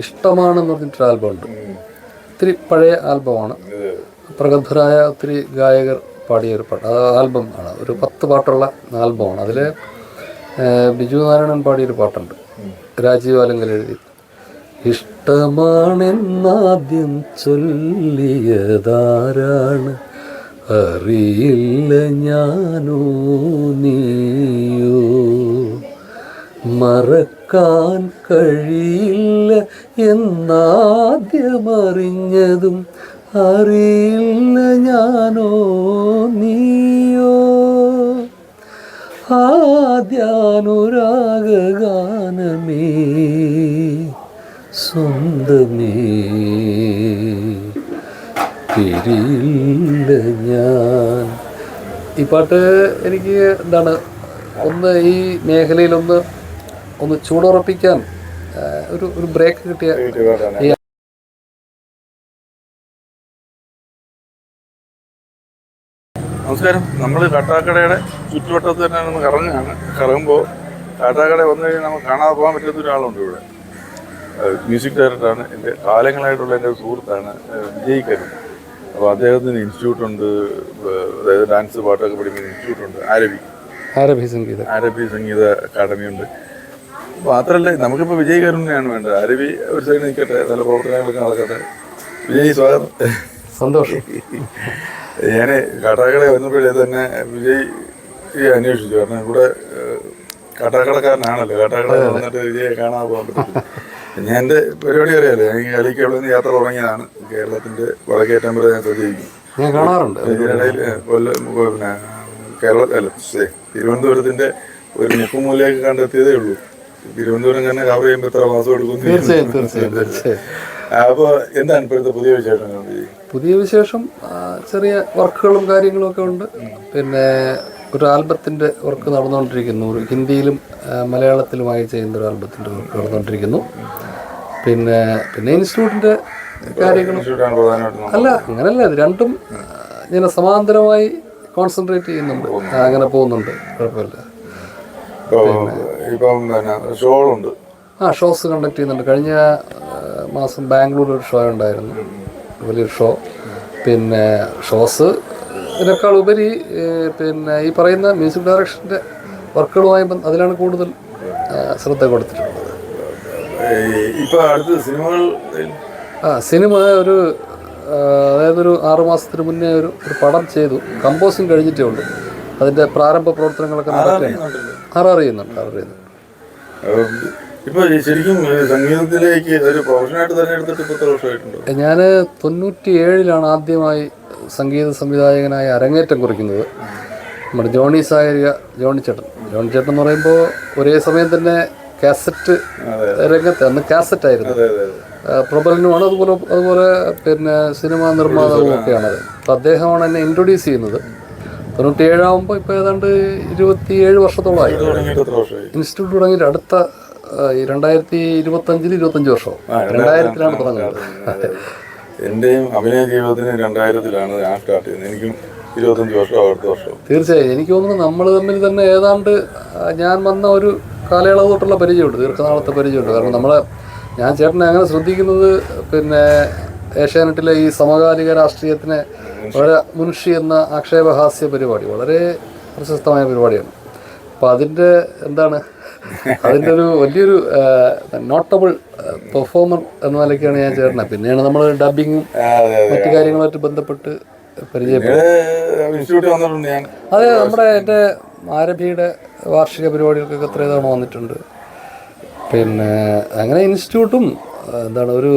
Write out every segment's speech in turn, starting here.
ഇഷ്ടമാണെന്ന് പറഞ്ഞിട്ടൊരു ആൽബമുണ്ട്. ഒത്തിരി പഴയ ആൽബമാണ്. പ്രഗത്ഭരായ ഒത്തിരി ഗായകർ പാടിയൊരു പാട്ട് ആൽബം ആണ്. ഒരു 10 പാട്ടുള്ള ആൽബമാണ്. അതിൽ ബിജു നാരായണൻ പാടിയൊരു പാട്ടുണ്ട്, രാജീവ് ആലങ്കൽ എഴുതി. ഇഷ്ടമാണെന്നാദ്യം ചൊല്ലിയതാരാണ്, അറിയില്ല ഞാനോ നീയോ, മറക്കാൻ കഴിയില്ല എന്നാദ്യമറിഞ്ഞതും അറിയില്ല ഞാനോ നീയോ, ആദ്യാനുരാഗാനമേ സ്വന്തമേ പിരിയില്ല ഞാൻ. ഈ പാട്ട് എനിക്ക് എന്താണ് ഒന്ന് ഈ മേഖലയിലൊന്ന് ചൂടുറപ്പിക്കാൻ ഒരു ബ്രേക്ക് കിട്ടിയ. നമസ്കാരം. നമ്മൾ കാട്ടാക്കടയുടെ ചുറ്റുവട്ടത്ത് തന്നെ ഒന്ന് കറങ്ങുമ്പോൾ കാട്ടാക്കട വന്നു കഴിഞ്ഞാൽ നമുക്ക് കാണാതെ പോകാൻ പറ്റുന്ന ഒരാളുണ്ട് ഇവിടെ. മ്യൂസിക് ഡയറക്ടറാണ്, എൻ്റെ കാലങ്ങളായിട്ടുള്ള എൻ്റെ സുഹൃത്താണ് വിജയ് കരുൺ. അപ്പോൾ അദ്ദേഹത്തിന് ഇൻസ്റ്റിറ്റ്യൂട്ടുണ്ട്, അതായത് ഡാൻസ് പാട്ടൊക്കെ പഠിക്കുന്ന ഇൻസ്റ്റിറ്റ്യൂട്ടുണ്ട്, ആരബി സംഗീത അക്കാദമി ഉണ്ട്. മാത്രമല്ല നമുക്കിപ്പോൾ വിജയ് കരുണിനെയാണ് വേണ്ടത്. ആരബി ഒരു സൈഡ് നിൽക്കട്ടെ, നല്ല പ്രവർത്തനങ്ങളൊക്കെ നടക്കട്ടെ. വിജയ് സ്വാഗതം. സന്തോഷം. ഞാൻ കാട്ടാക്കട വന്നപ്പോഴേ തന്നെ വിജയ് അന്വേഷിച്ചു. കാരണം ഇവിടെ കാട്ടാക്കടക്കാരനാണല്ലോ, കാട്ടാക്കട വന്നിട്ട് വിജയെ കാണാൻ പോകാൻ പറ്റില്ല. ഞാൻ എൻ്റെ പരിപാടി അറിയാലോ, ഞാൻ കളിക്കവിടെ നിന്ന് യാത്ര തുടങ്ങിയതാണ്. കേരളത്തിൻ്റെ വടക്കേറ്റം വരെ ഞാൻ സഞ്ചരിക്കും. ഇതിനിടയിൽ പിന്നെ തിരുവനന്തപുരത്തിൻ്റെ ഒരു മുക്കുമൂലയൊക്കെ കണ്ടെത്തിയതേ ഉള്ളൂ. തിരുവനന്തപുരം തന്നെ കവർ ചെയ്യുമ്പോൾ എത്ര മാസം എടുക്കും. അപ്പോൾ എന്താണ് ഇപ്പോഴത്തെ പുതിയ വിശേഷം? പുതിയ വിശേഷം ചെറിയ വർക്കുകളും കാര്യങ്ങളും ഒക്കെ ഉണ്ട്. പിന്നെ ഒരു ആൽബത്തിൻ്റെ വർക്ക് നടന്നുകൊണ്ടിരിക്കുന്നു. ഒരു ഹിന്ദിയിലും മലയാളത്തിലുമായി ചെയ്യുന്ന ഒരു ആൽബത്തിൻ്റെ വർക്ക് നടന്നുകൊണ്ടിരിക്കുന്നു. പിന്നെ ഇൻസ്റ്റിറ്റ്യൂട്ടിൻ്റെ കാര്യങ്ങളും അല്ല, അങ്ങനല്ല, ഇത് രണ്ടും ഇങ്ങനെ സമാന്തരമായി കോൺസെൻട്രേറ്റ് ചെയ്യുന്നുണ്ട്. അങ്ങനെ പോകുന്നുണ്ട്, കുഴപ്പമില്ല. ഷോസ് കണ്ടക്ട് ചെയ്യുന്നുണ്ട്. കഴിഞ്ഞ മാസം ബാംഗ്ലൂർ ഒരു ഷോ ഉണ്ടായിരുന്നു, വലിയൊരു ഷോ. പിന്നെ ഷോസ് ഇതിനേക്കാൾ ഉപരി പിന്നെ ഈ പറയുന്ന മ്യൂസിക് ഡയറക്ഷൻ്റെ വർക്കുകളുമായി അതിലാണ് കൂടുതൽ ശ്രദ്ധ കൊടുത്തിട്ടുള്ളത്. സിനിമ അതായത് ഒരു 6 മാസത്തിന് മുന്നേ ഒരു പടം ചെയ്തു. കമ്പോസിങ് കഴിഞ്ഞിട്ടേ ഉള്ളൂ. അതിൻ്റെ പ്രാരംഭ പ്രവർത്തനങ്ങളൊക്കെ അറിയുന്നുണ്ട്. ഞാൻ 97 ആദ്യമായി സംഗീത സംവിധായകനായി അരങ്ങേറ്റം കുറിക്കുന്നത്. നമ്മുടെ ജോണി ചേട്ടൻ എന്ന് പറയുമ്പോൾ ഒരേ സമയം തന്നെ കാസറ്റ് രംഗത്ത്, അന്ന് കാസറ്റായിരുന്നു, പ്രബലനുമാണ്, അതുപോലെ പിന്നെ സിനിമാ നിർമ്മാതാവും ഒക്കെയാണത്. അപ്പോൾ അദ്ദേഹമാണ് എന്നെ ഇൻട്രൊഡ്യൂസ് ചെയ്യുന്നത്. 97 ആകുമ്പോൾ ഇപ്പോൾ ഏതാണ്ട് 27 വർഷത്തോളമായി. ഇൻസ്റ്റിറ്റ്യൂട്ട് തുടങ്ങിയിട്ട് അടുത്ത 2025 25 വർഷം. 2000 തുടങ്ങുന്നത്. എൻ്റെയും അഭിനയ ജീവിതത്തിന് 2000 ഞാൻ സ്റ്റാർട്ട് ചെയ്യുന്നത്. എനിക്കും 25 വർഷം അടുത്ത വർഷം. തീർച്ചയായും എനിക്ക് തോന്നുന്നു നമ്മൾ തമ്മിൽ തന്നെ ഏതാണ്ട് ഞാൻ വന്ന ഒരു കാലയളവ് തൊട്ടുള്ള പരിചയമുണ്ട്, ദീർഘനാളത്തെ പരിചയമുണ്ട്. കാരണം ഞാൻ ചേട്ടനെ അങ്ങനെ ശ്രദ്ധിക്കുന്നത് പിന്നെ ഏഷ്യാനെറ്റിലെ ഈ സമകാലിക രാഷ്ട്രീയത്തിനെ വളരെ മുൻഷി എന്ന ആക്ഷേപഹാസ്യ പരിപാടി വളരെ പ്രശസ്തമായ പരിപാടിയാണ്. അപ്പോൾ അതിൻ്റെ ഒരു വലിയൊരു നോട്ടബിൾ പെർഫോമർ എന്ന നിലയ്ക്കാണ് ഞാൻ ചേട്ടനെ. പിന്നെയാണ് നമ്മൾ ഡബിങ്ങും മറ്റു കാര്യങ്ങളുമായിട്ട് ബന്ധപ്പെട്ട് പരിചയപ്പെട്ടത്. അതെ, എൻ്റെ ആരബിയുടെ വാർഷിക പരിപാടികൾക്കൊക്കെ എത്ര തവണ വന്നിട്ടുണ്ട്. പിന്നെ അങ്ങനെ ഇൻസ്റ്റിറ്റ്യൂട്ടും ഒരു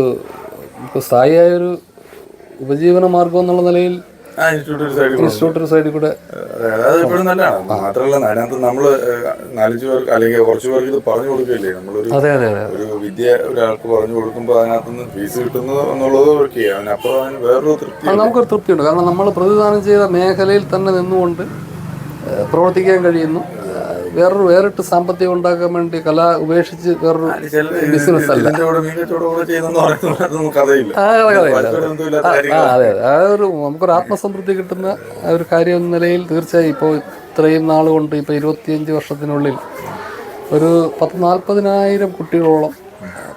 സ്ഥായിയായൊരു ഉപജീവന മാർഗം എന്നുള്ള നിലയിൽ ഇൻസ്റ്റിറ്റ്യൂട്ട് ഒരു സൈഡിൽ കൂടെ എപ്പോഴും നല്ലതാണ്. മാത്രമല്ല അതിനകത്ത് നമ്മൾ 4 പേർക്ക് അല്ലെങ്കിൽ കുറച്ച് പേർക്ക് ഇത് പറഞ്ഞു കൊടുക്കില്ലേ. നമ്മളൊരു വിദ്യ ഒരാൾക്ക് പറഞ്ഞു കൊടുക്കുമ്പോൾ അതിനകത്തുനിന്ന് ഫീസ് കിട്ടുന്നത് എന്നുള്ളത് ഓക്കെ. അതിനപ്പുറം വേറൊരു തൃപ്തി, നമുക്കൊരു തൃപ്തിയുണ്ട്. കാരണം നമ്മൾ പ്രതിദാനം ചെയ്ത മേഖലയിൽ തന്നെ നിന്നുകൊണ്ട് പ്രവർത്തിക്കാൻ കഴിയുന്നു. വേറിട്ട് സാമ്പത്തികം ഉണ്ടാക്കാൻ വേണ്ടി കല ഉപേക്ഷിച്ച് വേറൊരു ബിസിനസ് അല്ല. അതെ, നമുക്കൊരു ആത്മസംതൃപ്തി കിട്ടുന്ന ഒരു കാര്യം എന്ന നിലയിൽ തീർച്ചയായും ഇപ്പോൾ ഇത്രയും നാൾ കൊണ്ട് ഇപ്പോൾ 25 വർഷത്തിനുള്ളിൽ ഒരു 40,000 കുട്ടികളോളം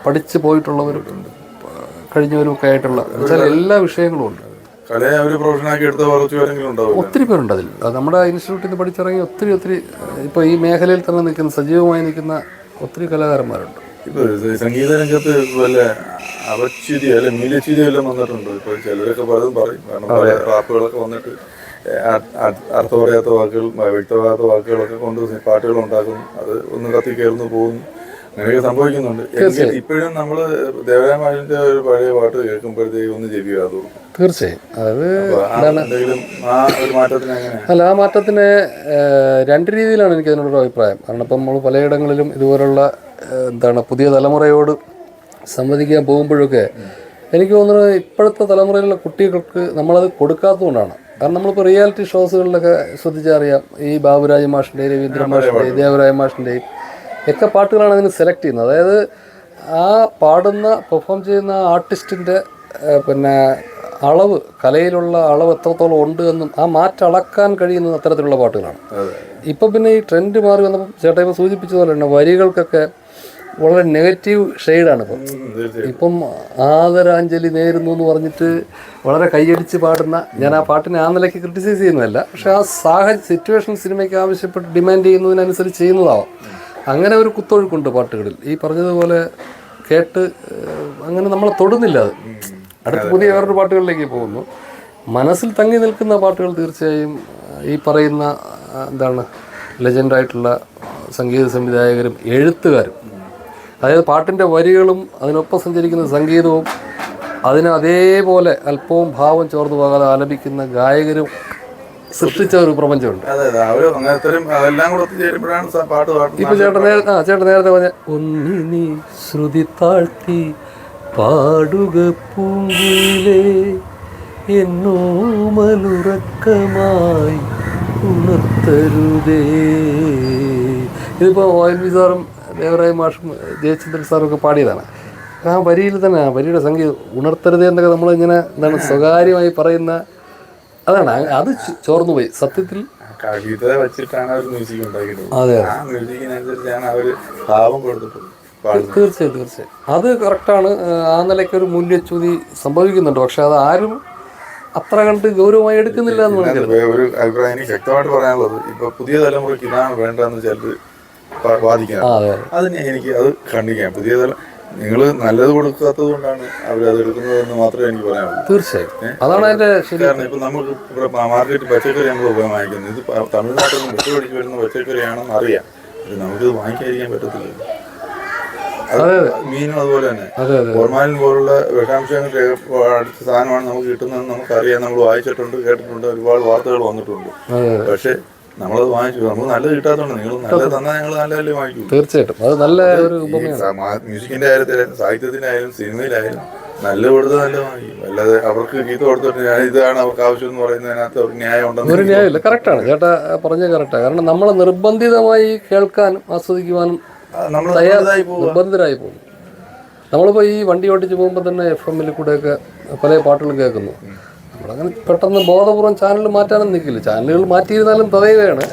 പഠിച്ച് പോയിട്ടുള്ളവരും കഴിഞ്ഞവരും ഒക്കെ ആയിട്ടുള്ള വെച്ചാൽ എല്ലാ വിഷയങ്ങളും ഉണ്ട്. കലയെ അവർ പ്രൊഫഷനാക്കി എടുത്ത കുറച്ച് പേരെങ്കിലും ഉണ്ടാവും. ഒത്തിരി പേരുണ്ട് അതിൽ. നമ്മുടെ ഇൻസ്റ്റിറ്റ്യൂട്ടിൽ നിന്ന് പഠിച്ചിറങ്ങി ഒത്തിരി ഇപ്പോൾ ഈ മേഖലയിൽ തന്നെ നിൽക്കുന്ന സജീവമായി നിൽക്കുന്ന ഒത്തിരി കലാകാരന്മാരുണ്ട്. ഇപ്പോൾ സംഗീത രംഗത്ത് വല്ല അപച്യുതി അല്ലെ മൂല്യച്യുതി എല്ലാം വന്നിട്ടുണ്ട്. ഇപ്പോൾ ചിലരൊക്കെ പലതും പറയും. കാരണം പല റാപ്പുകളൊക്കെ വന്നിട്ട് അർത്ഥം പറയാത്ത വാക്കുകൾ, വ്യക്തമാകാത്ത വാക്കുകളൊക്കെ കൊണ്ട് പാട്ടുകൾ ഉണ്ടാക്കുന്നു. അത് ഒന്ന് കത്തിക്കയറുന്നു പോകുന്നു, അങ്ങനെയൊക്കെ സംഭവിക്കുന്നുണ്ട്. ഇപ്പോഴും നമ്മൾ ദേവരായ മാഷിന്റെ ഒരു പഴയ പാട്ട് കേൾക്കുമ്പോഴത്തേക്ക് ഒന്ന് ചെവിയാതു. തീർച്ചയായും എന്തെങ്കിലും ആ ഒരു മാറ്റത്തിന് എങ്ങനെ? അല്ല, ആ മാറ്റത്തിന് രണ്ട് രീതിയിലാണ് എനിക്ക് അതിനോടൊരു അഭിപ്രായം. കാരണം ഇപ്പം നമ്മൾ പലയിടങ്ങളിലും ഇതുപോലുള്ള പുതിയ തലമുറയോട് സംവദിക്കാൻ പോകുമ്പോഴൊക്കെ എനിക്ക് തോന്നുന്നത് ഇപ്പോഴത്തെ തലമുറയിലുള്ള കുട്ടികൾക്ക് നമ്മളത് കൊടുക്കാത്തതുകൊണ്ടാണ്. കാരണം നമ്മളിപ്പോൾ റിയാലിറ്റി ഷോസുകളിലൊക്കെ ശ്രദ്ധിച്ചറിയാം, ഈ ബാബുരാജ് മാഷിൻ്റെയും രവീന്ദ്രൻ മാഷിൻ്റെയും ദേവരായ മാഷിൻ്റെയും ഒക്കെ പാട്ടുകളാണ് അതിന് സെലക്ട് ചെയ്യുന്നത്. അതായത് ആ പാടുന്ന പെർഫോം ചെയ്യുന്ന ആർട്ടിസ്റ്റിൻ്റെ അളവ്, കലയിലുള്ള അളവ് എത്രത്തോളം ഉണ്ട് എന്നും ആ മാറ്റളക്കാൻ കഴിയുന്നത് അത്തരത്തിലുള്ള പാട്ടുകളാണ്. ഇപ്പം പിന്നെ ഈ ട്രെൻഡ് മാറി വന്നപ്പോൾ ചേട്ടാ ഇപ്പോൾ സൂചിപ്പിച്ചതുപോലെ തന്നെ വരികൾക്കൊക്കെ വളരെ നെഗറ്റീവ് ഷെയ്ഡാണ് ഇപ്പം ആദരാഞ്ജലി നേരുന്നു എന്ന് പറഞ്ഞിട്ട് വളരെ കൈയടിച്ച് പാടുന്ന, ഞാൻ ആ പാട്ടിനെ ആ നിലയ്ക്ക് ക്രിട്ടിസൈസ് ചെയ്യുന്നതല്ല, പക്ഷേ ആ സിറ്റുവേഷൻ സിനിമയ്ക്ക് ആവശ്യപ്പെട്ട് ഡിമാൻഡ് ചെയ്യുന്നതിനനുസരിച്ച് ചെയ്യുന്നതാവാം. അങ്ങനെ ഒരു കുത്തൊഴുക്കുണ്ട് പാട്ടുകളിൽ. ഈ പറഞ്ഞതുപോലെ കേട്ട് അങ്ങനെ നമ്മളെ തൊടുന്നില്ല. അത് അടുത്ത പുതിയ വേറൊരു പാട്ടുകളിലേക്ക് പോകുന്നു. മനസ്സിൽ തങ്ങി നിൽക്കുന്ന പാട്ടുകൾ തീർച്ചയായും ഈ പറയുന്ന ലെജൻഡായിട്ടുള്ള സംഗീത സംവിധായകരും എഴുത്തുകാരും, അതായത് പാട്ടിൻ്റെ വരികളും അതിനൊപ്പം സഞ്ചരിക്കുന്ന സംഗീതവും അതിന് അതേപോലെ അല്പവും ഭാവം ചോർന്നു പോകാതെ ആലപിക്കുന്ന ഗായകരും സൃഷ്ടിച്ച ഒരു പ്രപഞ്ചമുണ്ട്. ഇപ്പൊ ചേട്ടൻ നേരത്തെ പറഞ്ഞ ഒന്നി ശ്രുതി താഴ്ത്തി പാടുക പൂങ്കിലേ എന്നോ മലുറക്കമായി ഉണർത്തരുതേ. ഇതിപ്പോ ONV സാറും ദേവരായ മാഷും ജയചന്ദ്രൻ സാറും ഒക്കെ പാടിയതാണ്. ആ വരിയിൽ തന്നെ, ആ വരിയുടെ സംഗീതം ഉണർത്തരുതേ എന്നൊക്കെ നമ്മളിങ്ങനെ സ്വകാര്യമായി പറയുന്ന അതാണ്. അത് ചോർന്നുപോയി സത്യത്തിൽ. കവിത വെച്ചിട്ടാണ് അവർ മ്യൂസിക് ഉണ്ടാക്കിയിട്ടുള്ളത്. അതെ, ആ മ്യൂസിക്കിനനുസരിച്ചാണ് അവർ ഭാവം കൊടുത്തിട്ടുള്ളത്. തീർച്ചയായും അത് കറക്റ്റാണ്. ആ നിലയ്ക്കൊരു മൂല്യച്യുതി സംഭവിക്കുന്നുണ്ട്. പക്ഷെ അത് ആരും അത്ര കണ്ട് ഗൗരവമായി എടുക്കുന്നില്ല എന്ന് ഒരു അഭിപ്രായം എനിക്ക് വ്യക്തമായിട്ട് പറയാനുള്ളത്. ഇപ്പൊ പുതിയ തലമുറയ്ക്ക് ഇതാണ് വേണ്ടതെന്ന് ചിലർ വാദിക്കുന്നത്. അതിന് എനിക്ക് അത് ഖണ്ഡിക്കാം. പുതിയ നിങ്ങൾ നല്ലത് കൊടുക്കാത്തത് കൊണ്ടാണ് അവരത് എടുക്കുന്നതെന്ന് മാത്രമേ എനിക്ക് പറയാനുള്ളൂ. തീർച്ചയായും അതാണ് അതിന്റെ കാരണം ഇപ്പൊ നമുക്ക് ഇവിടെ മാർക്കറ്റ് പച്ചക്കറി നമ്മൾ ഉപയോഗമാക്കുന്നത്, ഇത് തമിഴ്നാട്ടിൽ നിന്ന് വിട്ടുപിടിച്ച് വരുന്ന പച്ചക്കറിയാണെന്ന് അറിയാം. നമുക്കിത് വാങ്ങിക്കാതിരിക്കാൻ പറ്റത്തില്ല. മീനും അതുപോലെ തന്നെ ഫോർമാലിൻ പോലുള്ള വിഷാംശങ്ങൾ അടിച്ച സാധനമാണ് നമുക്ക് കിട്ടുന്നതെന്ന് നമുക്കറിയാം. നമ്മൾ വായിച്ചിട്ടുണ്ട്, കേട്ടിട്ടുണ്ട്, ഒരുപാട് വാർത്തകൾ വന്നിട്ടുണ്ട്. പക്ഷെ നമ്മളത് വാങ്ങിച്ചു. നമുക്ക് നല്ലത് കിട്ടാത്തതുകൊണ്ട് നിങ്ങൾ നല്ലത് തന്നാൽ ഞങ്ങൾ നല്ലതല്ലേ വാങ്ങിക്കും. തീർച്ചയായിട്ടും അത് നല്ല ഒരു മ്യൂസിക്കിന്റെ കാര്യത്തിലായാലും സാഹിത്യത്തിനായാലും സിനിമയിലായാലും നല്ല കൊടുത്ത് നല്ല വാങ്ങിക്കും. അല്ലാതെ അവർക്ക് ഗീത കൊടുത്തിട്ട് ഇതാണ് അവർക്ക് ആവശ്യം എന്ന് പറയുന്നതിനകത്ത് അവർക്ക് ന്യായം ഉണ്ടെന്ന് ഒരു ന്യായമില്ല. കറക്റ്റാണ് ചേട്ടാ പറഞ്ഞത് കറക്റ്റാണ്. കാരണം നമ്മൾ നിർബന്ധിതമായി കേൾക്കാനും ആസ്വദിക്കുവാനും നിർബന്ധിതരായി പോകും. നമ്മളിപ്പോൾ ഈ വണ്ടി ഓടിച്ച് പോകുമ്പോൾ തന്നെ FM കൂടെയൊക്കെ പല പാട്ടുകളും കേൾക്കുന്നു. നമ്മളങ്ങനെ പെട്ടെന്ന് ബോധപൂർവ്വം ചാനൽ മാറ്റാനും നിൽക്കില്ല. ചാനലുകൾ മാറ്റിയിരുന്നാലും തടയുകയാണ്.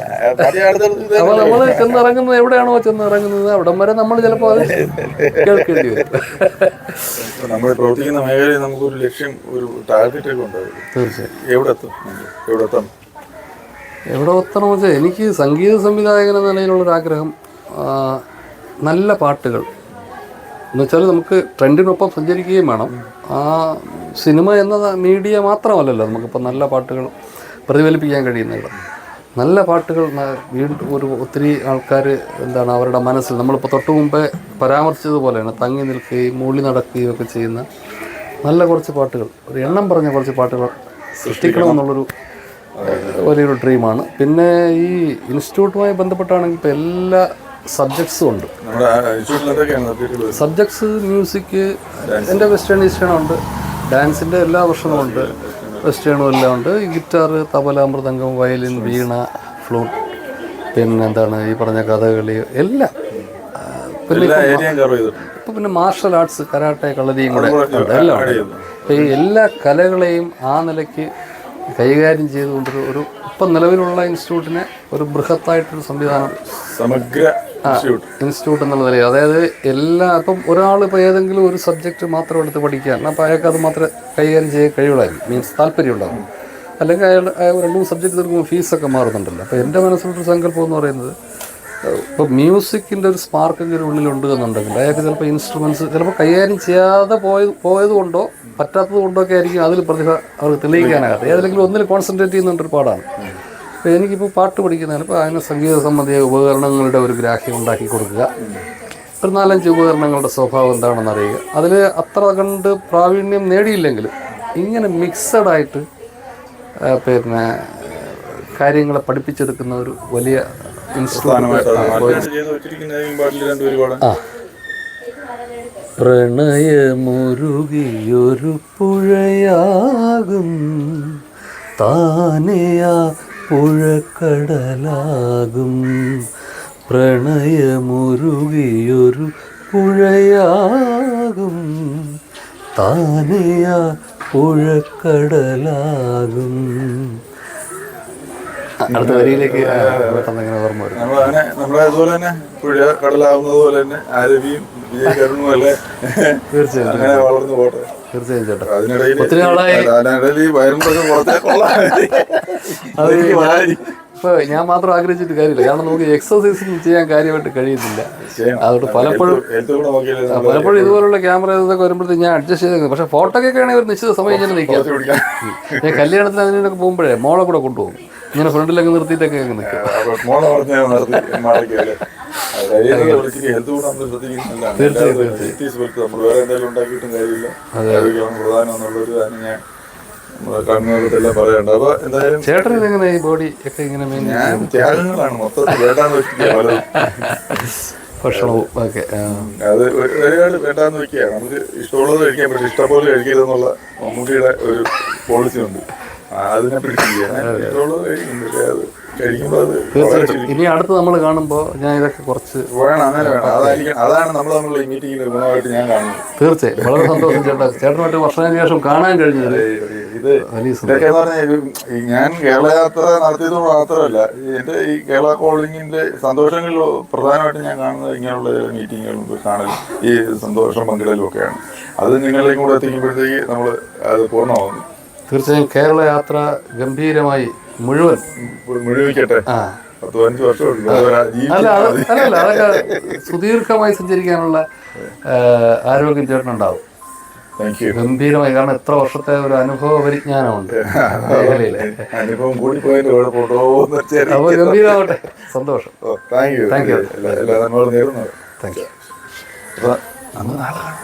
അപ്പോൾ നമ്മൾ ചെന്നിറങ്ങുന്നത് എവിടെയാണോ ചെന്നിറങ്ങുന്നത് അവിടം വരെ നമ്മൾ ചിലപ്പോൾ അത് കേൾക്കേണ്ടി വരും. നമ്മൾ പ്രവർത്തിക്കുന്ന മേഖലയിൽ നമുക്കൊരു ലക്ഷ്യം, ഒരു ടാർഗറ്റ് ഒക്കെ ഉണ്ടാവും. തീർച്ചയായും എവിടെ എത്തണമെന്ന് വെച്ചാൽ എനിക്ക് സംഗീത സംവിധായകൻ എന്ന നിലയിലുള്ളൊരാഗ്രഹം നല്ല പാട്ടുകൾ എന്നുവെച്ചാൽ നമുക്ക് ട്രെൻഡിനൊപ്പം സഞ്ചരിക്കുകയും വേണം. ആ സിനിമ എന്ന മീഡിയ മാത്രമല്ലല്ലോ നമുക്കിപ്പോൾ നല്ല പാട്ടുകൾ പ്രതിഫലിപ്പിക്കാൻ കഴിയുന്നത്. നല്ല പാട്ടുകൾ വീണ്ടും ഒത്തിരി ആൾക്കാർ അവരുടെ മനസ്സിൽ നമ്മളിപ്പോൾ തൊട്ട് മുമ്പേ പരാമർശിച്ചതുപോലെയാണ് തങ്ങി നിൽക്കുകയും മൂളി നടക്കുകയും ഒക്കെ ചെയ്യുന്ന നല്ല കുറച്ച് പാട്ടുകൾ, ഒരു എണ്ണം പറഞ്ഞ കുറച്ച് പാട്ടുകൾ സൃഷ്ടിക്കണമെന്നുള്ളൊരു വലിയൊരു ഡ്രീമാണ്. പിന്നെ ഈ ഇൻസ്റ്റിറ്റ്യൂട്ടുമായി ബന്ധപ്പെട്ടാണെങ്കിൽ ഇപ്പോൾ എല്ലാ സബ്ജക്ട്സും ഉണ്ട്. സബ്ജക്ട്സ് മ്യൂസിക്, എൻ്റെ വെസ്റ്റേൺ ഈസ്റ്റേണും ഉണ്ട്, ഡാൻസിൻ്റെ എല്ലാ വർഷവും ഉണ്ട്, വെസ്റ്റേണും എല്ലാം ഉണ്ട്. ഗിറ്റാർ, തബല, മൃദംഗം, വയലിൻ, വീണ, ഫ്ലൂട്ട്, പിന്നെ ഈ പറഞ്ഞ കഥകളി എല്ലാം. പിന്നെ മാർഷൽ ആർട്സ്, കരാട്ടെ, കളരിയും കൂടെ ഉണ്ട്, എല്ലാം ഉണ്ട്. അപ്പോൾ ഈ എല്ലാ കലകളെയും ആ നിലയ്ക്ക് കൈകാര്യം ചെയ്തുകൊണ്ടൊരു ഇപ്പം നിലവിലുള്ള ഇൻസ്റ്റിറ്റ്യൂട്ടിനെ ഒരു ബൃഹത്തായിട്ടൊരു സംവിധാനം, സമഗ്ര ഇൻസ്റ്റിറ്റ്യൂട്ട് എന്നുള്ള നിലയിൽ, അതായത് ഇപ്പം ഒരാൾ ഇപ്പോൾ ഏതെങ്കിലും ഒരു സബ്ജക്റ്റ് മാത്രം എടുത്ത് പഠിക്കാൻ, അപ്പോൾ അയാൾക്ക് അത് മാത്രമേ കൈകാര്യം ചെയ്യാൻ കഴിയുള്ളായിരിക്കും, മീൻസ് താല്പര്യം ഉണ്ടാകും. അല്ലെങ്കിൽ അയാൾ 2-3 സബ്ജക്റ്റ് എടുക്കുമ്പോൾ ഫീസൊക്കെ മാറുന്നുണ്ടല്ലോ. അപ്പോൾ എൻ്റെ മനസ്സിലൊരു സങ്കല്പം എന്ന് പറയുന്നത്, ഇപ്പോൾ മ്യൂസിക്കിൻ്റെ ഒരു സ്പാർക്കെങ്കിലും ഉള്ളിലുണ്ട് എന്നുണ്ടെങ്കിൽ അയാൾക്ക് ചിലപ്പോൾ ഇൻസ്ട്രുമെൻറ്റ്സ് ചിലപ്പോൾ കൈകാര്യം ചെയ്യാതെ പോയത് കൊണ്ടോ പറ്റാത്തത് കൊണ്ടോ ഒക്കെ ആയിരിക്കും അതിൽ പ്രതിഭ അവർക്ക് തെളിയിക്കാനാകട്ടെ. ഏതെങ്കിലും ഒന്നിൽ കോൺസെൻട്രേറ്റ് ചെയ്യുന്നുണ്ടൊരു പാടാണ്. അപ്പോൾ എനിക്കിപ്പോൾ പാട്ട് പഠിക്കുന്നതിന് ഇപ്പോൾ അതിന് സംഗീത സംബന്ധിയ ഉപകരണങ്ങളുടെ ഒരു ഗ്രാഹ്യം ഉണ്ടാക്കി കൊടുക്കുക, ഒരു 4-5 ഉപകരണങ്ങളുടെ സ്വഭാവം എന്താണെന്ന് അറിയുക. അതിൽ അത്ര കണ്ട് പ്രാവീണ്യം നേടിയില്ലെങ്കിലും ഇങ്ങനെ മിക്സഡായിട്ട് പിന്നെ കാര്യങ്ങളെ പഠിപ്പിച്ചെടുക്കുന്ന ഒരു വലിയ പ്രണയമുരുകിയൊരു പുഴയാകും താനെയാ പുഴക്കടലാകും, പ്രണയമുരുകിയൊരു പുഴയാകും താനെയാ പുഴക്കടലാകും. അടുത്ത വരിയിലേക്ക് പെട്ടെന്ന് ഓർമ്മ വരും. നമ്മളെ അതുപോലെ തന്നെ പുഴ കടലാവുന്നത് പോലെ തന്നെ ആരവിയും വിജയകരണവും അല്ലേ തീർച്ചയായും അങ്ങനെ വളർന്നു പോട്ടെ. തീർച്ചയായും ചേട്ടാ. അതിനിടയിൽ ഒത്തിരി നാളായി വയറിനൊക്കെ ഇപ്പോൾ ഞാൻ മാത്രം ആഗ്രഹിച്ചിട്ട് കാര്യമില്ല, കാരണം നമുക്ക് എക്സസൈസും ചെയ്യാൻ കാര്യമായിട്ട് കഴിയുന്നില്ല. അതുകൊണ്ട് പലപ്പോഴും ഇതുപോലുള്ള ക്യാമറ ഇതൊക്കെ വരുമ്പോഴത്തേക്ക് ഞാൻ അഡ്ജസ്റ്റ് ചെയ്ത്, പക്ഷേ ഫോട്ടോക്കൊക്കെ ആണെങ്കിൽ ഒരു നിശ്ചിത സമയം ഞാൻ നിൽക്കാം. ഞാൻ കല്യാണത്തിന് അതിനൊക്കെ പോകുമ്പോഴേ മോളെ കൂടെ കൊണ്ടുപോകും, ഇങ്ങനെ ഫ്രണ്ടിലൊക്കെ നിർത്തിയിട്ടൊക്കെ നിൽക്കും. ചേട്ടൻ എങ്ങനെ ഈ ബോഡി ഒക്കെ ഇങ്ങനെ ത്യാഗങ്ങളാണ് മൊത്തത്തിൽ വേണ്ടാന്ന് വെച്ചിട്ട് ഭക്ഷണവും ഒക്കെ അത് ഒരുപാട് വേണ്ടാന്ന് വെക്കുക. നമുക്ക് ഇഷ്ടമുള്ളത് കഴിക്കാൻ പറ്റും, ഇഷ്ടംപോലെ കഴിക്കരുതെന്നുള്ള മമ്മൂട്ടിയുടെ ഒരു പോളിസി ഉണ്ട്. അതിനെ പിടിച്ചിരിക്കുക, ഇഷ്ടമുള്ളത് കഴിക്കും, പക്ഷേ അത് കഴിക്കുമ്പോൾ അത് തീർച്ചയായിട്ടും ഇനി അടുത്ത് നമ്മൾ കാണുമ്പോൾ ഞാൻ ഇതൊക്കെ കുറച്ച് വേണം, അങ്ങനെ വേണം. അതാണ് നമ്മൾ തമ്മിലുള്ള ഈ മീറ്റിങ്ങിന്റെ ഗുണമായിട്ട് ഞാൻ കാണുന്നത്. തീർച്ചയായും വളരെ സന്തോഷം ചേട്ടാ, ചേട്ടനായിട്ട് വർഷങ്ങൾക്ക് ശേഷം കാണാൻ കഴിഞ്ഞത്. ഇതൊക്കെ എന്ന് പറഞ്ഞാൽ ഞാൻ കേരള യാത്ര നടത്തിയത് മാത്രമല്ല, എന്റെ ഈ കേരള കോളിങ്ങിന്റെ സന്തോഷങ്ങളിൽ പ്രധാനമായിട്ടും ഞാൻ കാണുന്നത് ഇങ്ങനെയുള്ള മീറ്റിങ്ങുകളും കാണലും ഈ സന്തോഷം പങ്കിടലും ഒക്കെയാണ്. അത് നിങ്ങളിലേക്കും കൂടെ എത്തിക്കുമ്പോഴത്തേക്ക് നമ്മൾ അത് പൂർണ്ണമാകുന്നു. തീർച്ചയായും കേരള യാത്ര ഗംഭീരമായി മുഴുവിക്കട്ടെ. 10-15 വർഷം അല്ല അതൊക്കെ സുദീർഘമായി സഞ്ചരിക്കാനുള്ള ആരോഗ്യം ചേട്ടനുണ്ടാവും. ഗംഭീരമായി, കാരണം എത്ര വർഷത്തെ ഒരു അനുഭവ പരിജ്ഞാനമുണ്ട് മേഖലയിലെ. അനുഭവം കൂടി പോയതിന്റെ കുഴപ്പമുണ്ടോ? അപ്പോൾ ഗംഭീരമാവട്ടെ. സന്തോഷം. Thank you. Thank you. എല്ലാം നമ്മൾ നേരുന്നത്. Thank you. അന്ന് നാളെ കാണാം.